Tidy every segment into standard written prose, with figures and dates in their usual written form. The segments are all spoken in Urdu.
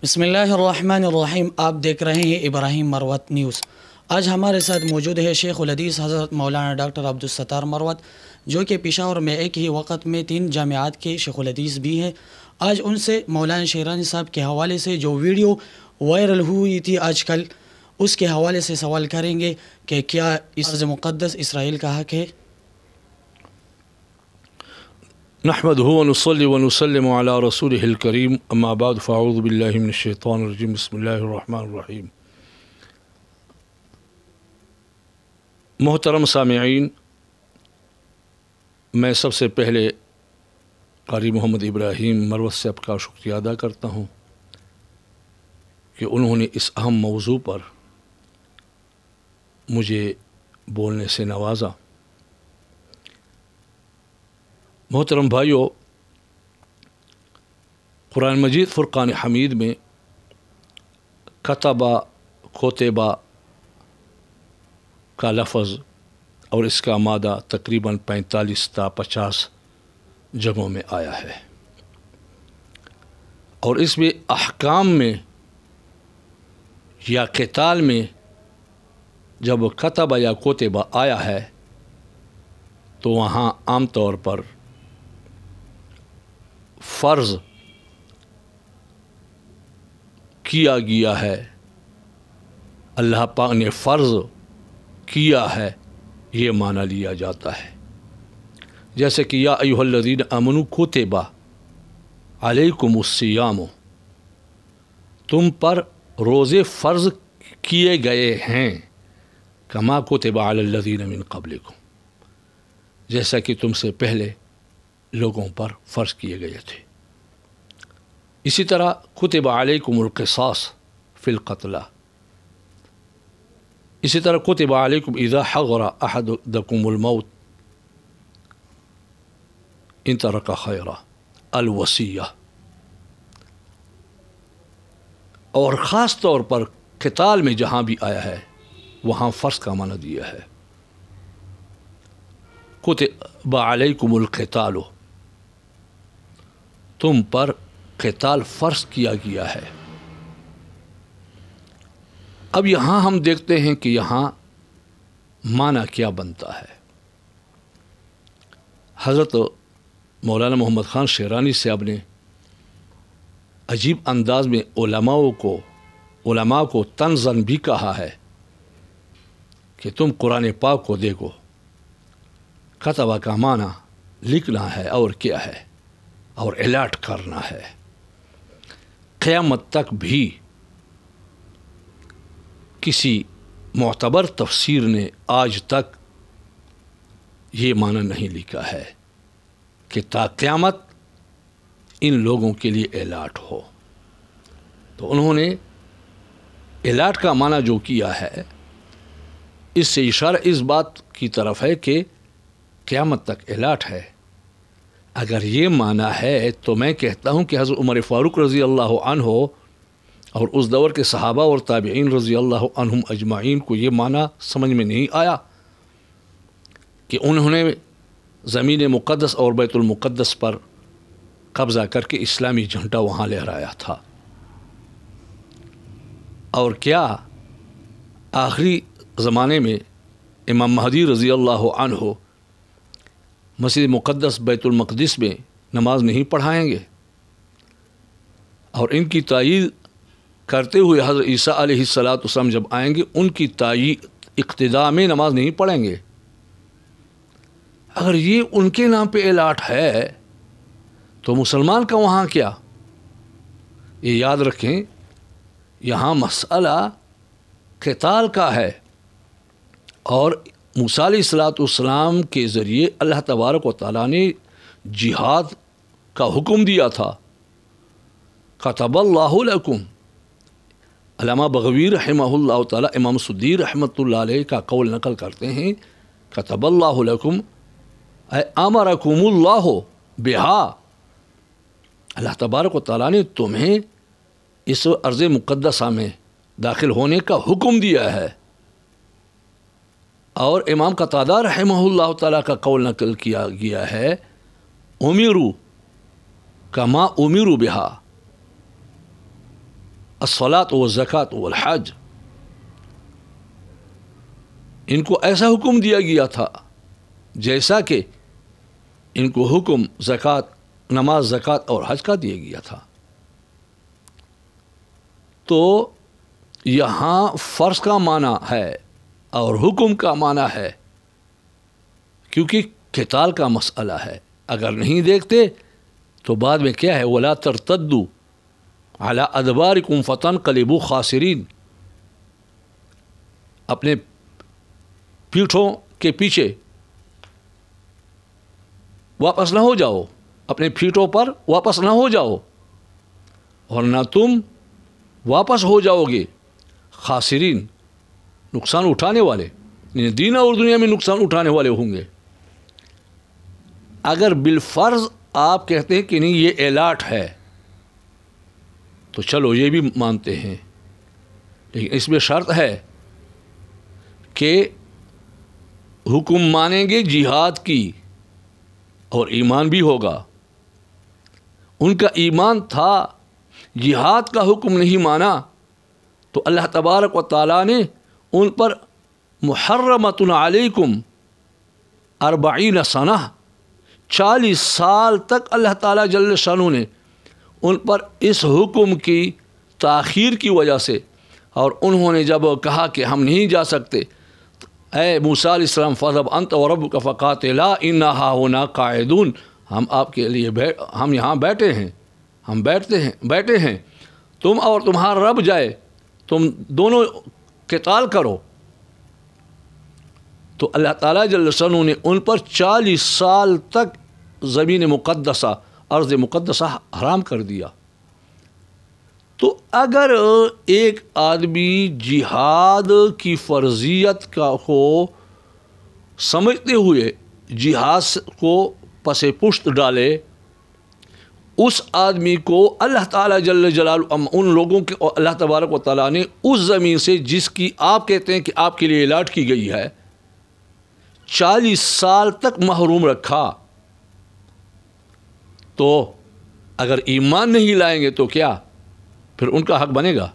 بسم اللہ الرحمن الرحیم، آپ دیکھ رہے ہیں ابراہیم مروت نیوز۔ آج ہمارے ساتھ موجود ہے شیخ الحدیث حضرت مولانا ڈاکٹر عبدالستار مروت، جو کہ پشاور میں ایک ہی وقت میں 3 جامعات کے شیخ الحدیث بھی ہیں۔ آج ان سے مولانا شیرانی صاحب کے حوالے سے جو ویڈیو وائرل ہوئی تھی آج کل، اس کے حوالے سے سوال کریں گے کہ کیا اس ارض مقدس اسرائیل کا حق ہے؟ نحمده ونصلي ونسلم على رسوله الكريم اما بعد فاعوذ بالله من الشيطان الرجيم بسم الله الرحمن الرحيم۔ محترم سامعین، میں سب سے پہلے قاری محمد ابراہیم مروت صاحب کا شکریہ ادا کرتا ہوں کہ انہوں نے اس اہم موضوع پر مجھے بولنے سے نوازا۔ محترم بھائیو، قرآن مجید فرقان حمید میں کتبہ کا لفظ اور اس کا مادہ تقریباً 45 تا 50 جگہوں میں آیا ہے، اور اس میں احکام میں یا قتال میں جب کتبہ یا کتبہ آیا ہے تو وہاں عام طور پر فرض کیا گیا ہے، اللہ پاک نے فرض کیا ہے، یہ معنی لیا جاتا ہے۔ جیسے کہ یا ایھا الذین آمنوا کتب علیکم الصیام، تم پر روزے فرض کیے گئے ہیں، کما کتب علی الذین من قبلکم، جیسا کہ تم سے پہلے لوگوں پر فرض کیے گئے تھے۔ اسی طرح کتب علیکم القصاص فی القتلی، اسی طرح کتب علیکم اذا حضر احدکم الموت ان ترک خیرا الوصیہ، اور خاص طور پر قتال میں جہاں بھی آیا ہے وہاں فرض کا معنی دیا ہے۔ کتب علیکم القتال، تم پر قتال فرض کیا گیا ہے۔ اب یہاں ہم دیکھتے ہیں کہ یہاں معنی کیا بنتا ہے۔ حضرت مولانا محمد خان شیرانی صاحب نے عجیب انداز میں علماء کو طنزاً بھی کہا ہے کہ تم قرآن پاک کو دیکھو، کتبہ کا معنی لکھنا ہے اور کیا ہے، اور الاٹ کرنا ہے۔ قیامت تک بھی کسی معتبر تفسیر نے آج تک یہ معنی نہیں لکھا ہے کہ تا قیامت ان لوگوں کے لیے الاٹ ہو۔ تو انہوں نے الاٹ کا معنی جو کیا ہے، اس سے اشارہ اس بات کی طرف ہے کہ قیامت تک الاٹ ہے۔ اگر یہ معنی ہے تو میں کہتا ہوں کہ حضرت عمر فاروق رضی اللہ عنہ اور اس دور کے صحابہ اور تابعین رضی اللہ عنہم اجمعین کو یہ معنی سمجھ میں نہیں آیا کہ انہوں نے زمین مقدس اور بیت المقدس پر قبضہ کر کے اسلامی جھنڈا وہاں لہرایا تھا، اور کیا آخری زمانے میں امام مہدی رضی اللہ عنہ مسجد مقدس بیت المقدس میں نماز نہیں پڑھائیں گے، اور ان کی تائید کرتے ہوئے حضرت عیسیٰ علیہ السلام جب آئیں گے ان کی تائید اقتداء میں نماز نہیں پڑھیں گے؟ اگر یہ ان کے نام پہ الاٹ ہے تو مسلمان کا وہاں کیا؟ یہ یاد رکھیں، یہاں مسئلہ قتال کا ہے، اور موسیٰ علیہ السلام کے ذریعے اللہ تبارک و تعالیٰ نے جہاد کا حکم دیا تھا۔ کتب اللہ لکم، علامہ بغوی رحمہ اللہ تعالیٰ امام سدی رحمۃ اللہ علیہ کا قول نقل کرتے ہیں، کتب اللہ لکم اے امرکم اللہ بہا، اللہ تبارک و تعالیٰ نے تمہیں اس ارض مقدسہ میں داخل ہونے کا حکم دیا ہے۔ اور امام قتادہ رحمہ اللہ تعالیٰ کا قول نقل کیا گیا ہے، امیرو کما امیرو بہا، الصلاۃ والزکوٰۃ والحج، ان کو ایسا حکم دیا گیا تھا جیسا کہ ان کو حکم زکوٰۃ، نماز، زکوٰۃ اور حج کا دیا گیا تھا۔ تو یہاں فرض کا معنی ہے اور حکم کا معنی ہے، کیونکہ قتال کا مسئلہ ہے۔ اگر نہیں دیکھتے تو بعد میں کیا ہے، وَلَا تَرْتَدُّوا عَلَىٰ أَدْبَارِكُمْ فَتَنْقَلِبُوا خَاسِرِينَ، اپنے پیٹھوں کے پیچھے واپس نہ ہو جاؤ، اپنے پیٹھوں پر واپس نہ ہو جاؤ، ورنہ تم واپس ہو جاؤ گے خاسرین، نقصان اٹھانے والے، یعنی دین اور دنیا میں نقصان اٹھانے والے ہوں گے۔ اگر بالفرض آپ کہتے ہیں کہ نہیں یہ الاٹ ہے تو چلو یہ بھی مانتے ہیں، لیکن اس میں شرط ہے کہ حکم مانیں گے جہاد کی اور ایمان بھی ہوگا۔ ان کا ایمان تھا، جہاد کا حکم نہیں مانا تو اللہ تبارک و تعالیٰ نے ان پر محرمۃ علیکم 40 سنہ، 40 سال تک اللہ تعالیٰ جل شانہ نے ان پر اس حکم کی تاخیر کی وجہ سے، اور انہوں نے جب کہا کہ ہم نہیں جا سکتے، اے موسیٰ علیہ السلام فَاذْهَبْ أَنْتَ وَرَبُّكَ فَقَاتِلَا إِنَّا هَاهُنَا قَاعِدُونَ، ہم آپ کے لیے ہم یہاں بیٹھے ہیں، ہم بیٹھے ہیں، تم اور تمہارا رب جائے، تم دونوں قتال کرو۔ تو اللہ تعالیٰ جل شانہ نے ان پر 40 سال تک زمین مقدسہ، ارض مقدسہ حرام کر دیا۔ تو اگر ایک آدمی جہاد کی فرضیت کو سمجھتے ہوئے جہاد کو پس پشت ڈالے، اس آدمی کو اللہ تعالیٰ جل جلالہ، ان لوگوں کے اللہ تبارک و تعالیٰ نے اس زمین سے جس کی آپ کہتے ہیں کہ آپ کے لیے الاٹ کی گئی ہے 40 سال تک محروم رکھا۔ تو اگر ایمان نہیں لائیں گے تو کیا پھر ان کا حق بنے گا؟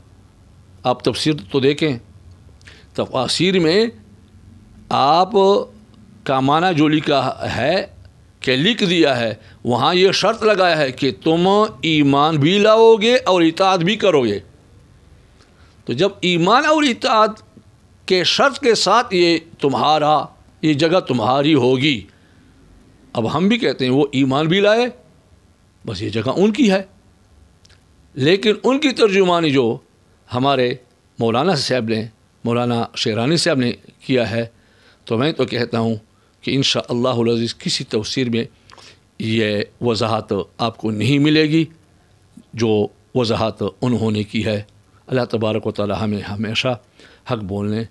آپ تفسیر تو دیکھیں، تفاسیر میں آپ کا معنی جو لکھا ہے کہ لکھ دیا ہے، وہاں یہ شرط لگایا ہے کہ تم ایمان بھی لاؤ گے اور اطاعت بھی کرو گے۔ تو جب ایمان اور اطاعت کے شرط کے ساتھ یہ جگہ تمہاری ہوگی، اب ہم بھی کہتے ہیں وہ ایمان بھی لائے، بس یہ جگہ ان کی ہے، لیکن ان کی ترجمانی جو ہمارے مولانا شیرانی صاحب نے کیا ہے، تو میں تو کہتا ہوں کہ انشاءاللہ العزیز کسی تفسیر میں یہ وضاحت آپ کو نہیں ملے گی جو وضاحت انہوں نے کی ہے۔ اللہ تبارک و تعالی ہمیں ہمیشہ حق بولنے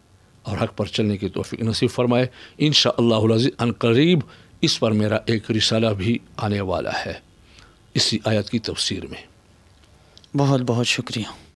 اور حق پر چلنے کی توفیق نصیب فرمائے۔ انشاءاللہ العزیز ان قریب اس پر میرا ایک رسالہ بھی آنے والا ہے اسی آیت کی تفسیر میں۔ بہت بہت شکریہ۔